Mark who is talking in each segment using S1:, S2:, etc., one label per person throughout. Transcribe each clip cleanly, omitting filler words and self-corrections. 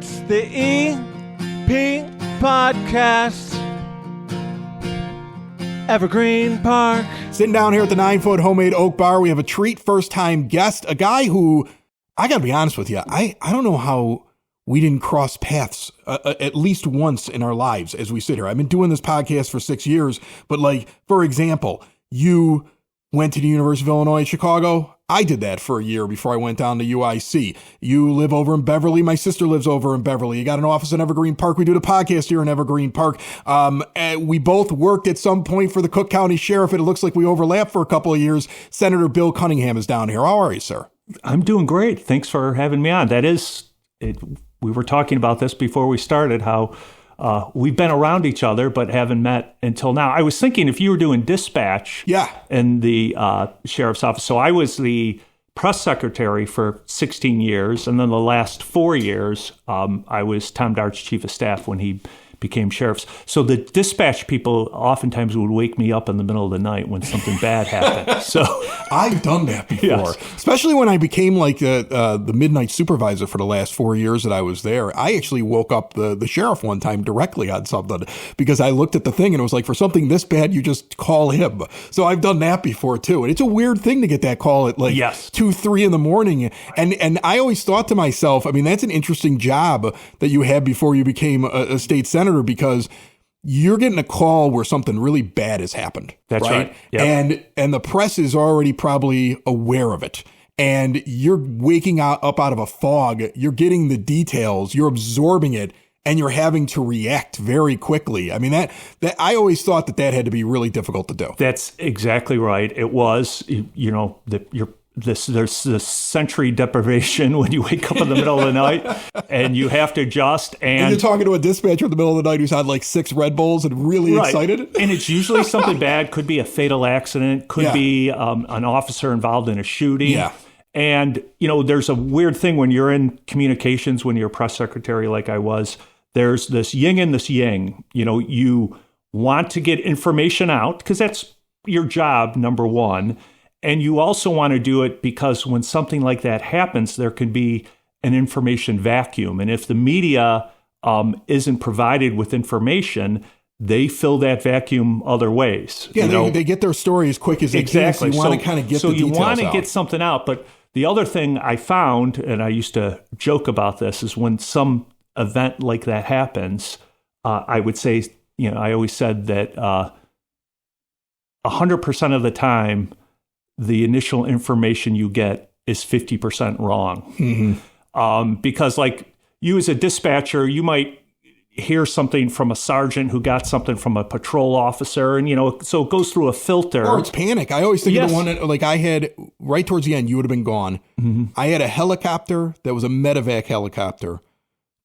S1: It's the EP Podcast. Evergreen Park.
S2: Sitting down here at the 9-foot homemade oak bar, we have a treat first-time guest, a guy who, I gotta be honest with you, I don't know how we didn't cross paths at least once in our lives as we sit here. I've been doing this podcast for 6 years, but like, for example, you went to the University of Illinois at Chicago. I did that for a year before I went down to UIC. You live over in Beverly. My sister lives over in Beverly. You got an office in Evergreen Park. We do the podcast here in Evergreen Park. And we both worked at some point for the Cook County Sheriff. It looks like we overlapped for a couple of years. Senator Bill Cunningham is down here. How are you, sir?
S3: I'm doing great. Thanks for having me on. That is, we were talking about this before we started, how we've been around each other, but haven't met until now. I was thinking if you were doing dispatch in the sheriff's office. So I was the press secretary for 16 years. And then the last 4 years, I was Tom Dart's chief of staff when he became sheriff's. So the dispatch people oftentimes would wake me up in the middle of the night when something bad happened. So
S2: I've done that before,
S3: yes.
S2: Especially when I became like the midnight supervisor for the last 4 years that I was there. I actually woke up the sheriff one time directly on something because I looked at the thing and it was like, for something this bad, you just call him. So I've done that before too. And it's a weird thing to get that call at like 2, 3 in the morning. And I always thought to myself, I mean, that's an interesting job that you had before you became a state senator, because you're getting a call where something really bad has happened.
S3: That's right. Yep.
S2: And the press is already probably aware of it. And you're waking up out of a fog. You're getting the details. You're absorbing it. And you're having to react very quickly. I mean, that I always thought that had to be really difficult to do.
S3: That's exactly right. It was, there's this sensory deprivation when you wake up in the middle of the night and you have to adjust. And
S2: you're talking to a dispatcher in the middle of the night who's had like 6 Red Bulls and really excited.
S3: And it's usually something bad. Could be a fatal accident. Could be an officer involved in a shooting.
S2: Yeah.
S3: And, there's a weird thing when you're in communications, when you're a press secretary like I was, there's this yin and this yang. You want to get information out because that's your job, number one. And you also want to do it because when something like that happens, there can be an information vacuum. And if the media isn't provided with information, they fill that vacuum other ways.
S2: Yeah, they get their story as quick as they can. So you want to kind of get the details out. So you want to
S3: get something out. But the other thing I found, and I used to joke about this, is when some event like that happens, I would say, I always said that 100% of the time, the initial information you get is 50% wrong.
S2: Mm-hmm.
S3: Because like you as a dispatcher, you might hear something from a sergeant who got something from a patrol officer, and so it goes through a filter.
S2: Or it's panic. I always think of the one that, like, I had right towards the end, you would have been gone.
S3: Mm-hmm.
S2: I had a helicopter that was a medevac helicopter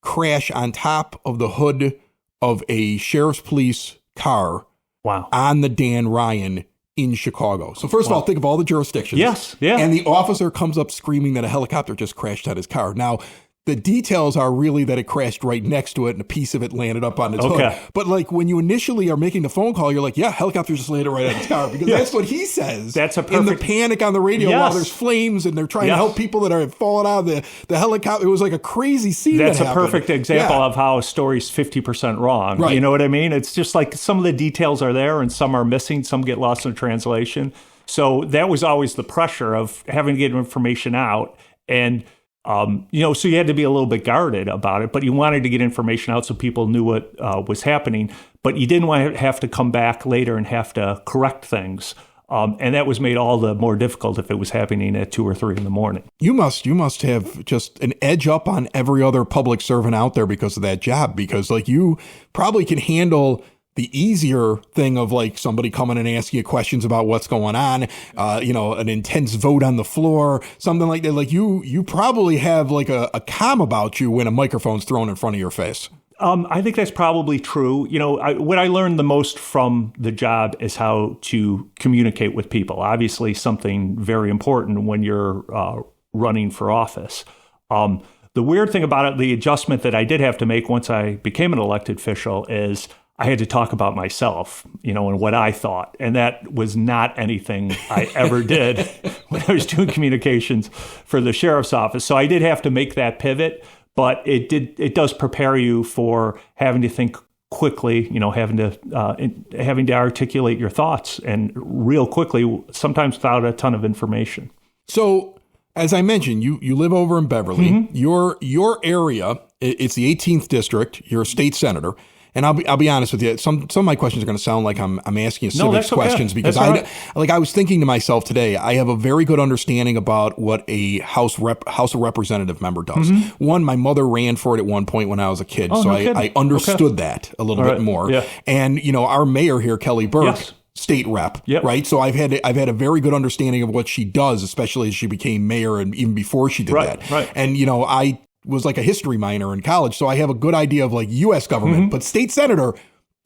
S2: crash on top of the hood of a sheriff's police car.
S3: Wow.
S2: On the Dan Ryan in Chicago. So first of all, think of all the jurisdictions.
S3: Yes, yeah.
S2: And the officer comes up screaming that a helicopter just crashed on his car. Now, the details are really that it crashed right next to it and a piece of it landed up on its hood. But like when you initially are making the phone call, you're like, yeah, helicopter just landed right on his car, because that's what he says.
S3: That's a perfect...
S2: In the panic on the radio while there's flames and they're trying to help people that are falling out of the helicopter. It was like a crazy scene.
S3: That's
S2: a
S3: perfect example of how a story's 50% wrong.
S2: Right.
S3: You know what I mean? It's just like some of the details are there and some are missing. Some get lost in translation. So that was always the pressure of having to get information out. And so you had to be a little bit guarded about it, but you wanted to get information out so people knew what was happening, but you didn't want to have to come back later and have to correct things. And that was made all the more difficult if it was happening at 2 or 3 in the morning.
S2: You must have just an edge up on every other public servant out there because of that job, because like you probably can handle the easier thing of like somebody coming and asking you questions about what's going on, an intense vote on the floor, something like that. Like you probably have like a calm about you when a microphone's thrown in front of your face.
S3: I think that's probably true. What I learned the most from the job is how to communicate with people. Obviously, something very important when you're running for office. The weird thing about it, the adjustment that I did have to make once I became an elected official, is I had to talk about myself, and what I thought. And that was not anything I ever did when I was doing communications for the sheriff's office. So I did have to make that pivot. but it does prepare you for having to think quickly, having to articulate your thoughts and real quickly, sometimes without a ton of information.
S2: So, as I mentioned, you live over in Beverly.
S3: Mm-hmm.
S2: Your area, it's the 18th district. You're a state senator. And I'll be honest with you. Some of my questions are going to sound like I'm asking you civics questions because I was thinking to myself today. I have a very good understanding about what a House of Representative member does.
S3: Mm-hmm.
S2: One, my mother ran for it at one point when I was a kid, so I understood that a little bit more.
S3: Yeah.
S2: And our mayor here, Kelly Burke.
S3: Yes.
S2: State rep,
S3: yep.
S2: Right? So I've had a very good understanding of what she does, especially as she became mayor and even before she did that.
S3: Right.
S2: And I was like a history minor in college, so I have a good idea of like U.S. government.
S3: Mm-hmm.
S2: But state senator,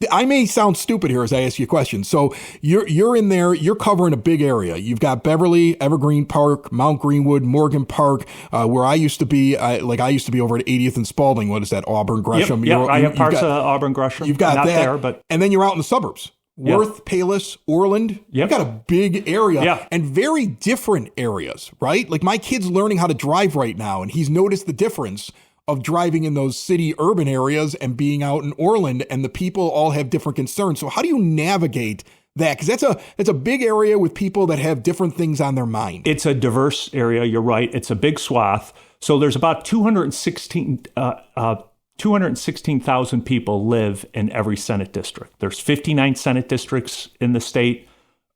S2: I may sound stupid here as I ask you a question. So you're in there, you're covering a big area. You've got Beverly, Evergreen Park, Mount Greenwood, Morgan Park, where I used to be. I used to be over at 80th and Spalding. What is that? Auburn, Gresham.
S3: Yep. I have parts of Auburn, Gresham.
S2: You've got
S3: not
S2: that,
S3: there, but
S2: and then you're out in the suburbs. Worth, Palos, Orland.
S3: Yep.
S2: You've got a big area
S3: Yeah.
S2: and very different areas, right? Like my kid's learning how to drive right now, and he's noticed the difference of driving in those city urban areas and being out in Orland, and the people all have different concerns. So how do you navigate that? Because that's a big area with people that have different things on their mind.
S3: It's a diverse area. You're right. It's a big swath. So there's about 216,000 people live in every Senate district. There's 59 Senate districts in the state,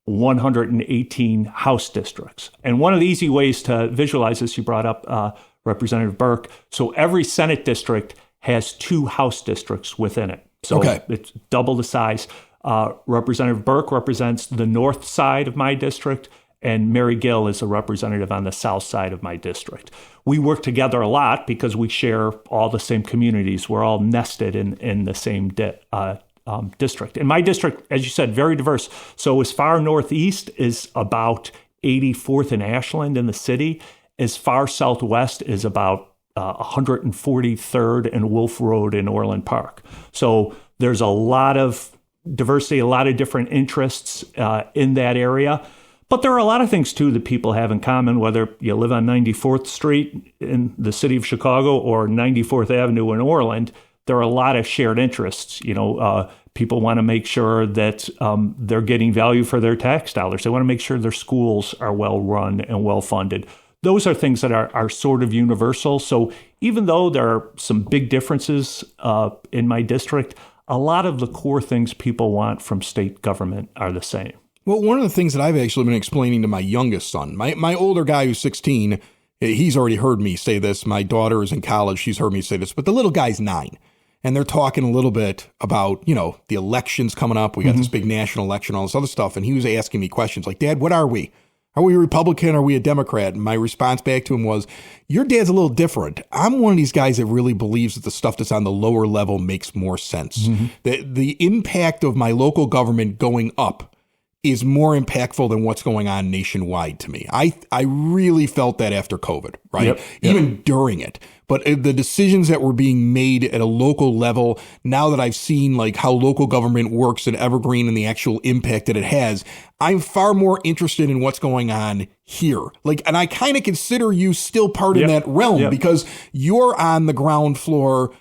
S3: 118 House districts. And one of the easy ways to visualize this, you brought up Representative Burke. So every Senate district has 2 House districts within it. So It's double the size. Representative Burke represents the north side of my district, and Mary Gill is a representative on the south side of my district. We work together a lot because we share all the same communities. We're all nested in the same district. And my district, as you said, very diverse. So as far northeast is about 84th and Ashland in the city. As far southwest is about 143rd and Wolf Road in Orland Park. So there's a lot of diversity, a lot of different interests in that area. But there are a lot of things, too, that people have in common, whether you live on 94th Street in the city of Chicago or 94th Avenue in Orland. There are a lot of shared interests. People want to make sure that they're getting value for their tax dollars. They want to make sure their schools are well run and well funded. Those are things that are sort of universal. So even though there are some big differences in my district, a lot of the core things people want from state government are the same.
S2: Well, one of the things that I've actually been explaining to my youngest son, my older guy who's 16, he's already heard me say this. My daughter is in college. She's heard me say this. But the little guy's 9. And they're talking a little bit about, the elections coming up. We got this big national election, all this other stuff. And he was asking me questions like, Dad, what are we? Are we a Republican? Are we a Democrat? And my response back to him was, your dad's a little different. I'm one of these guys that really believes that the stuff that's on the lower level makes more sense. Mm-hmm. The impact of my local government going up is more impactful than what's going on nationwide to me. I really felt that after COVID, right?
S3: Yep.
S2: Even during it. But the decisions that were being made at a local level, now that I've seen like how local government works in Evergreen and the actual impact that it has, I'm far more interested in what's going on here. And I kind of consider you still part of that realm because you're on the ground floor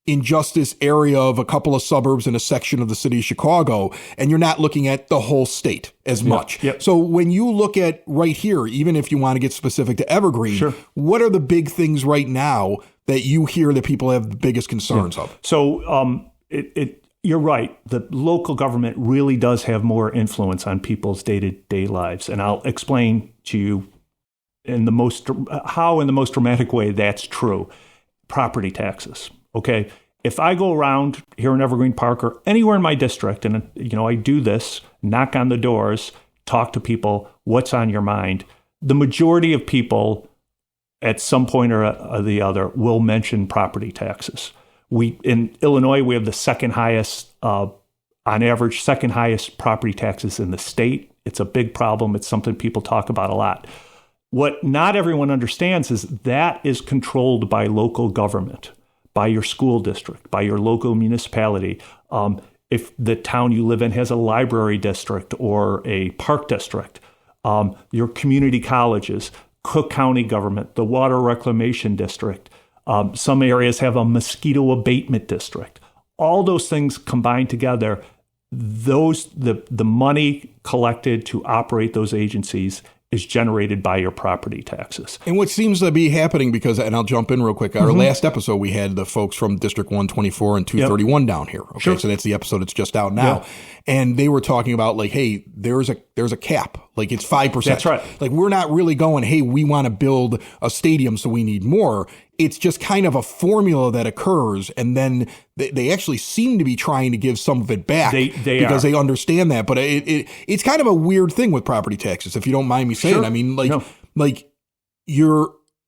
S2: in just this area of a couple of suburbs and a section of the city of Chicago, and you're not looking at the whole state as much.
S3: Yep.
S2: So when you look at right here, even if you want to get specific to Evergreen, what are the big things right now that you hear that people have the biggest concerns of?
S3: So you're right. The local government really does have more influence on people's day-to-day lives. And I'll explain to you in the most dramatic way that's true. Property taxes. Okay, if I go around here in Evergreen Park or anywhere in my district, and I do this, knock on the doors, talk to people, what's on your mind? The majority of people at some point or the other will mention property taxes. In Illinois, we have the second highest, on average, second highest property taxes in the state. It's a big problem. It's something people talk about a lot. What not everyone understands is that is controlled by local government, by your school district, by your local municipality. If the town you live in has a library district or a park district, your community colleges, Cook County government, the water reclamation district, Some areas have a mosquito abatement district. All those things combined together, the money collected to operate those agencies is generated by your property taxes.
S2: And what seems to be happening, because, and I'll jump in real quick, our last episode, we had the folks from District 124 and 231 down here. Okay,
S3: Sure.
S2: so that's the episode that's just out now. And they were talking about like, hey, there's a cap. Like it's 5%.
S3: That's right.
S2: Like we're not really going, hey, we want to build a stadium, so we need more. It's just kind of a formula that occurs, and then they actually seem to be trying to give some of it back because they understand that. But it's kind of a weird thing with property taxes, if you don't mind me saying.
S3: Sure.
S2: I mean, like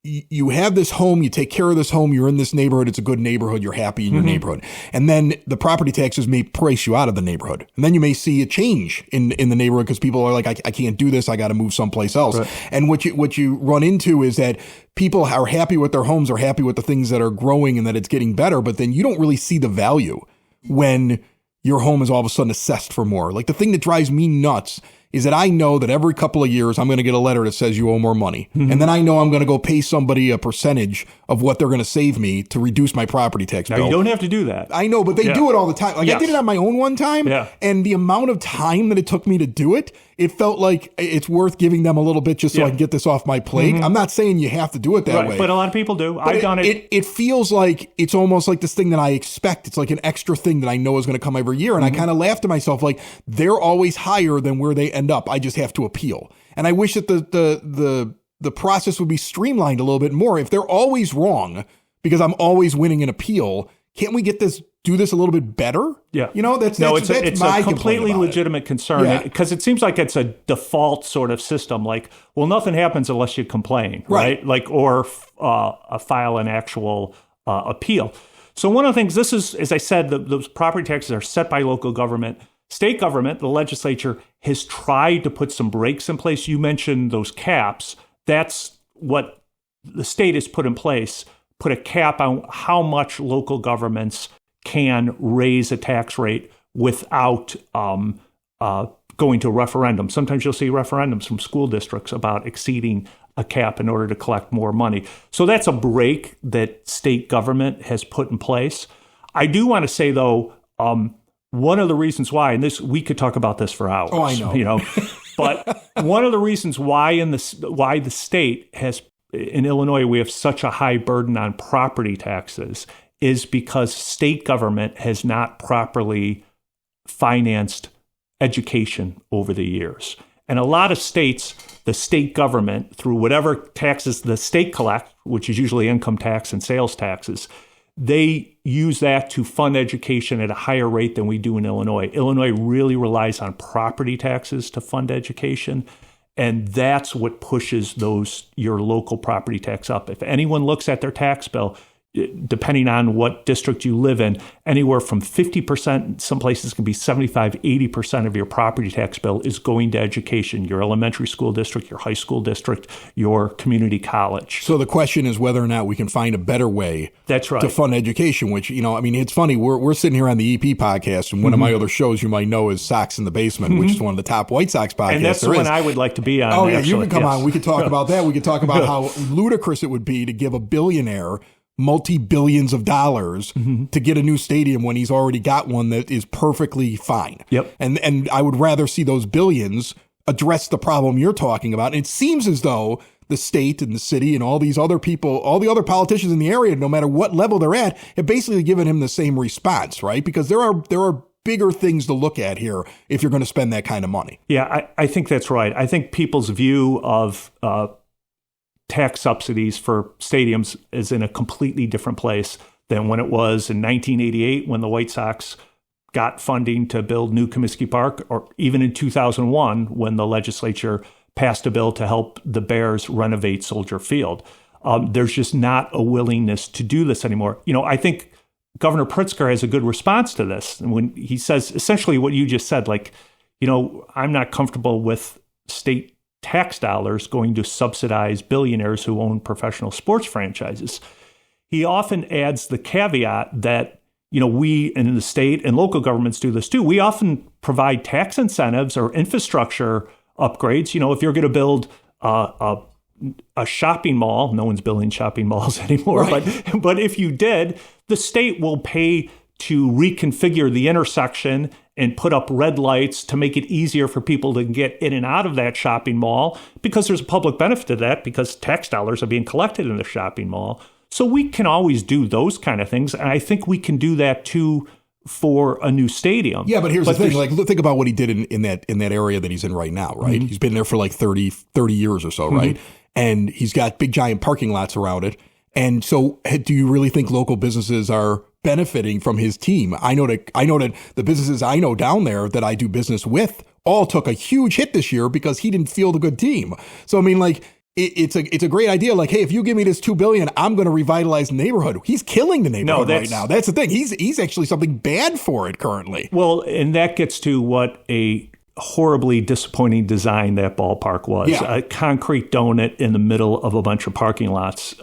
S2: you have this home, you take care of this home, you're in this neighborhood, it's a good neighborhood, you're happy in your neighborhood. And then the property taxes may price you out of the neighborhood. And then you may see a change in the neighborhood because people are like, I can't do this, I got to move someplace else. Right. And what you run into is that people are happy with their homes, are happy with the things that are growing and that it's getting better, but then you don't really see the value when your home is all of a sudden assessed for more. Like the thing that drives me nuts is that I know that every couple of years I'm going to get a letter that says you owe more money. And then I know I'm going to go pay somebody a percentage of what they're going to save me to reduce my property tax bill.
S3: Now, you don't have to do that.
S2: I know, but they do it all the time. Like I did it on my own one time, and the amount of time that it took me to do it, it felt like it's worth giving them a little bit just so I can get this off my plate. I'm not saying you have to do it that way.
S3: But a lot of people do.
S2: But
S3: I've done it.
S2: It feels like it's almost like this thing that I expect. It's like an extra thing that I know is going to come every year. And I kind of laugh to myself, like they're always higher than where they end up. I just have to appeal. And I wish that the process would be streamlined a little bit more. If they're always wrong because I'm always winning an appeal, can't we do this a little bit better?
S3: Yeah.
S2: You know, that's
S3: it's
S2: my
S3: a completely legitimate concern because it seems like it's a default sort of system. Like, well, nothing happens unless you complain, right? Like, or file an actual appeal. So one of the things, this is, as I said, those property taxes are set by local government. State government, the legislature, has tried to put some brakes in place. You mentioned those caps. That's what the state has put in place, put a cap on how much local governments can raise a tax rate without going to a referendum. Sometimes you'll see referendums from school districts about exceeding a cap in order to collect more money. So that's a break that state government has put in place. I do want to say, though, one of the reasons why, and this we could talk about this for hours.
S2: Oh, I know.
S3: You know, but one of the reasons why the state has, in Illinois, we have such a high burden on property taxes is because state government has not properly financed education over the years. And a lot of states, the state government, through whatever taxes the state collects, which is usually income tax and sales taxes, they use that to fund education at a higher rate than we do in Illinois. Illinois really relies on property taxes to fund education. And that's what pushes your local property tax up. If anyone looks at their tax bill, depending on what district you live in, anywhere from 50%, some places can be 75, 80% of your property tax bill is going to education, your elementary school district, your high school district, your community college.
S2: So the question is whether or not we can find a better way to fund education, which, you know, I mean, it's funny. We're sitting here on the EP podcast, and one of my other shows you might know is Sox in the Basement, which is one of the top White Sox podcasts.
S3: And that's the one I would like to be on.
S2: Oh, yeah, you can come on. We could talk about that. We could talk about how ludicrous it would be to give a billionaire multi-billions of dollars to get a new stadium when he's already got one that is perfectly fine.
S3: Yep.
S2: And I would rather see those billions address the problem you're talking about. And it seems as though the state and the city and all these other people, all the other politicians in the area, no matter what level they're at, have basically given him the same response, right? Because there are bigger things to look at here if you're going to spend that kind of money.
S3: Yeah, I think that's right. I think people's view of tax subsidies for stadiums is in a completely different place than when it was in 1988 when the White Sox got funding to build new Comiskey Park, or even in 2001 when the legislature passed a bill to help the Bears renovate Soldier Field. There's just not a willingness to do this anymore. You know, I think Governor Pritzker has a good response to this. And when he says essentially what you just said, like, you know, I'm not comfortable with state tax dollars going to subsidize billionaires who own professional sports franchises. He often adds the caveat that, you know, we in the state and local governments do this too. We often provide tax incentives or infrastructure upgrades. You know, if you're going to build a a shopping mall, no one's building shopping malls anymore,
S2: Right.
S3: but if you did, the state will pay to reconfigure the intersection and put up red lights to make it easier for people to get in and out of that shopping mall, because there's a public benefit to that, because tax dollars are being collected in the shopping mall. So we can always do those kind of things. And I think we can do that too for a new stadium.
S2: Yeah, but here's the thing. Like, think about what he did in that area that he's in right now, right? Mm-hmm. He's been there for like 30 years or so, mm-hmm. right? And he's got big, giant parking lots around it. And so do you really think local businesses are benefiting from his team? I know that the businesses I know down there that I do business with all took a huge hit this year because he didn't field a good team. So, I mean, like, it's a great idea. Like, hey, if you give me this $2 billion, I'm going to revitalize the neighborhood. He's killing the neighborhood right now. That's the thing. He's actually something bad for it currently.
S3: Well, and that gets to what a horribly disappointing design that ballpark was.
S2: Yeah.
S3: A concrete donut in the middle of a bunch of parking lots.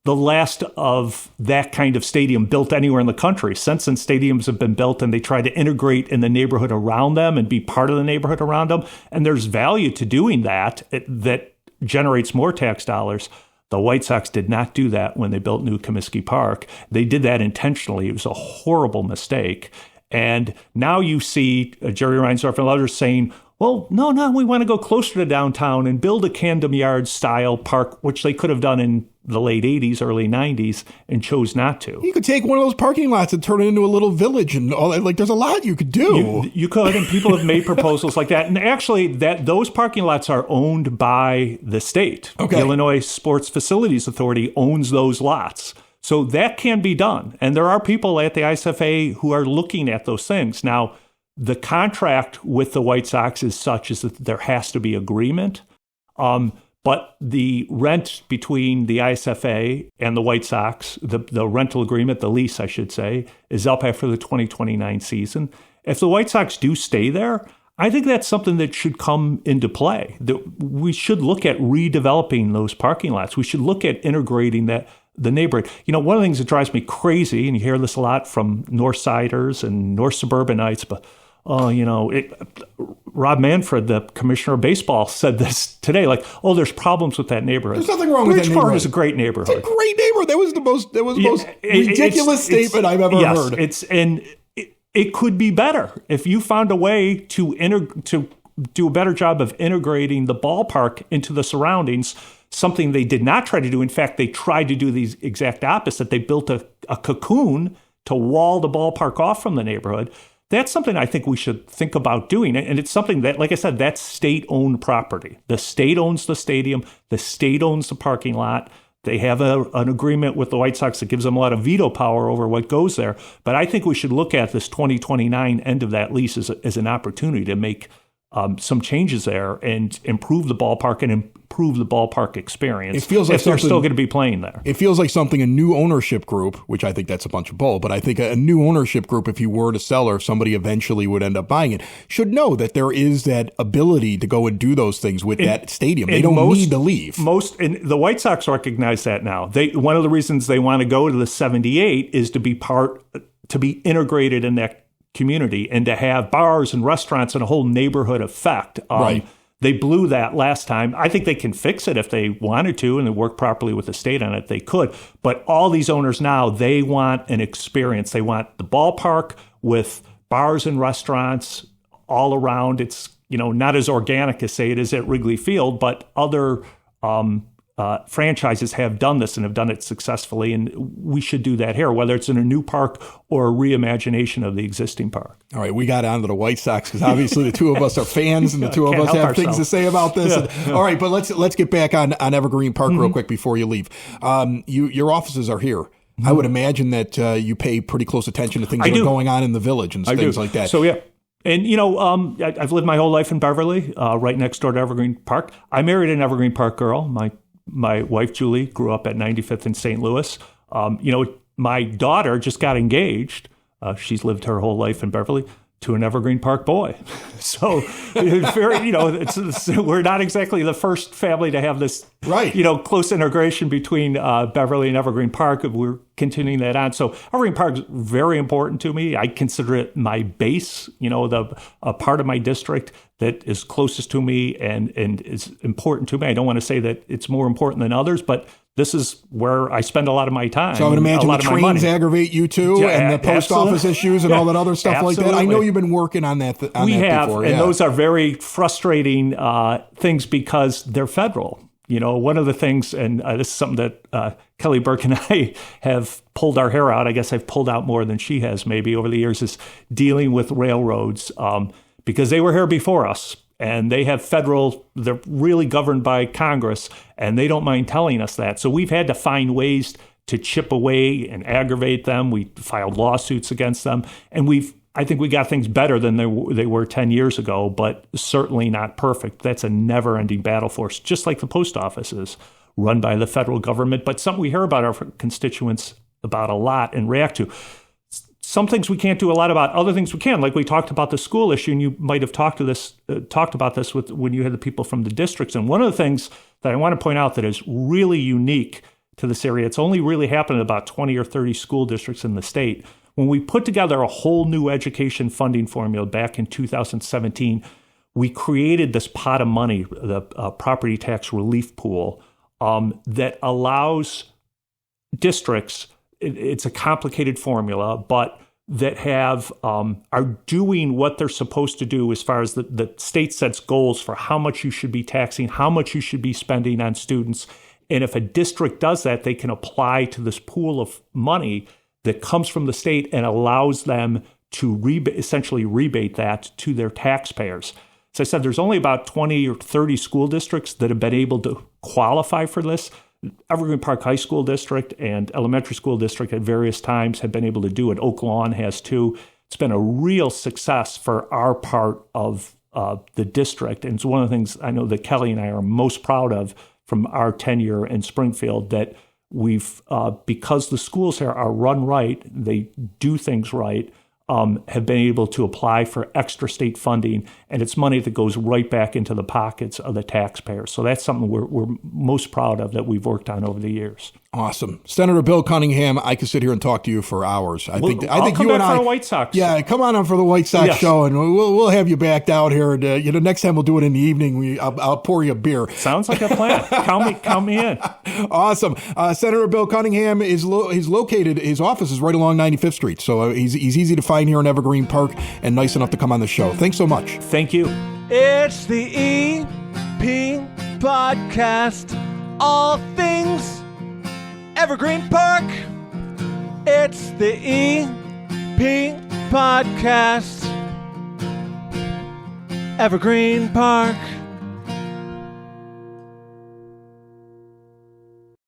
S3: The last of that kind of stadium built anywhere in the country. Since then, stadiums have been built and they try to integrate in the neighborhood around them and be part of the neighborhood around them. And there's value to doing that that generates more tax dollars. The White Sox did not do that when they built New Comiskey Park. They did that intentionally. It was a horrible mistake. And now you see Jerry Reinsdorf and others saying, well, no, we want to go closer to downtown and build a Camden Yards style park, which they could have done in the late 80s, early 90s, and chose not to.
S2: You could take one of those parking lots and turn it into a little village and all that. Like, there's a lot you could do.
S3: You could, and people have made proposals like that. And actually, those parking lots are owned by the state.
S2: Okay.
S3: The Illinois Sports Facilities Authority owns those lots. So that can be done. And there are people at the ISFA who are looking at those things. Now, the contract with the White Sox is such as that there has to be agreement. But the rent between the ISFA and the White Sox, the rental agreement, the lease, I should say, is up after the 2029 season. If the White Sox do stay there, I think that's something that should come into play. We should look at redeveloping those parking lots. We should look at integrating the neighborhood. You know, one of the things that drives me crazy, and you hear this a lot from North Siders and North Suburbanites, but Rob Manfred, the commissioner of baseball, said this today. Like, there's problems with that neighborhood.
S2: There's nothing wrong with that neighborhood.
S3: Bridgeport is a great neighborhood.
S2: It's a great neighborhood. That was the most ridiculous statement I've ever heard.
S3: It could be better if you found a way to do a better job of integrating the ballpark into the surroundings. Something they did not try to do. In fact, they tried to do the exact opposite. They built a cocoon to wall the ballpark off from the neighborhood. That's something I think we should think about doing. And it's something that, like I said, that's state-owned property. The state owns the stadium. The state owns the parking lot. They have an agreement with the White Sox that gives them a lot of veto power over what goes there. But I think we should look at this 2029 end of that lease as an opportunity to make some changes there and improve the ballpark and improve the ballpark experience.
S2: It feels like
S3: if they're still going to be playing there.
S2: It feels like something a new ownership group, which I think that's a bunch of bull, but I think a new ownership group, if you were to sell or if somebody eventually would end up buying it, should know that there is that ability to go and do those things with that stadium. They don't need to leave.
S3: And the White Sox recognize that now. One of the reasons they want to go to the 78 is to be integrated in that community and to have bars and restaurants and a whole neighborhood effect.
S2: Right.
S3: They blew that last time. I think they can fix it if they wanted to and they work properly with the state on it. They could. But all these owners now, they want an experience. They want the ballpark with bars and restaurants all around. It's, not as organic as, say, it is at Wrigley Field, but other franchises have done this and have done it successfully, and we should do that here, whether it's in a new park or a reimagination of the existing park.
S2: All right, we got on to the White Sox because obviously the two of us are fans and the two of us have things to say about this.
S3: Yeah.
S2: All right, but let's get back on Evergreen Park real quick before you leave. Your offices are here. Mm-hmm. I would imagine that you pay pretty close attention to things that are going on in the village and things like that.
S3: So, yeah. And, I've lived my whole life in Beverly, right next door to Evergreen Park. I married an Evergreen Park girl. My wife, Julie, grew up at 95th in St. Louis. My daughter just got engaged. She's lived her whole life in Beverly. to an Evergreen Park boy. So, we're not exactly the first family to have this,
S2: right,
S3: close integration between Beverly and Evergreen Park. We're continuing that on. So Evergreen Park is very important to me. I consider it my base, a part of my district that is closest to me and is important to me. I don't want to say that it's more important than others, but this is where I spend a lot of my time.
S2: So I would imagine the trains aggravate you too, and the post office issues and all that other stuff like that. I know you've been working on that.
S3: We have,
S2: before.
S3: And those are very frustrating things because they're federal. One of the things, and this is something that Kelly Burke and I have pulled our hair out. I guess I've pulled out more than she has maybe over the years, is dealing with railroads because they were here before us. And they have they're really governed by Congress, and they don't mind telling us that. So we've had to find ways to chip away and aggravate them. We filed lawsuits against them, and I think we got things better than they were 10 years ago, but certainly not perfect. That's a never-ending battle for us, just like the post office is run by the federal government, but something we hear about our constituents about a lot and react to. Some things we can't do a lot about, other things we can. Like we talked about the school issue, and you might have talked about this when you had the people from the districts. And one of the things that I want to point out that is really unique to this area, it's only really happened in about 20 or 30 school districts in the state. When we put together a whole new education funding formula back in 2017, we created this pot of money, the property tax relief pool, that allows districts, it's a complicated formula, but that are doing what they're supposed to do as far as the state sets goals for how much you should be taxing, how much you should be spending on students. And if a district does that, they can apply to this pool of money that comes from the state and allows them to essentially rebate that to their taxpayers. As I said, there's only about 20 or 30 school districts that have been able to qualify for this. Evergreen Park High School District and Elementary School District at various times have been able to do it. Oak Lawn has too. It's been a real success for our part of the district. And it's one of the things I know that Kelly and I are most proud of from our tenure in Springfield, that we've, because the schools here are run right, they do things right, have been able to apply for extra state funding, and it's money that goes right back into the pockets of the taxpayers. So that's something we're most proud of that we've worked on over the years.
S2: Awesome. Senator Bill Cunningham, I could sit here and talk to you for hours. I think
S3: come
S2: you and
S3: back
S2: I
S3: for a White Sox.
S2: Yeah, come on for the White Sox show, and we'll have you back out here. And next time we'll do it in the evening. I'll pour you a beer.
S3: Sounds like a plan. Count me in.
S2: Awesome. Senator Bill Cunningham is located. His office is right along 95th Street, so he's easy to find here in Evergreen Park, and nice enough to come on the show. Thanks so much.
S3: Thank you.
S1: It's the EP Podcast. All things Evergreen Park. It's the EP Podcast. Evergreen Park.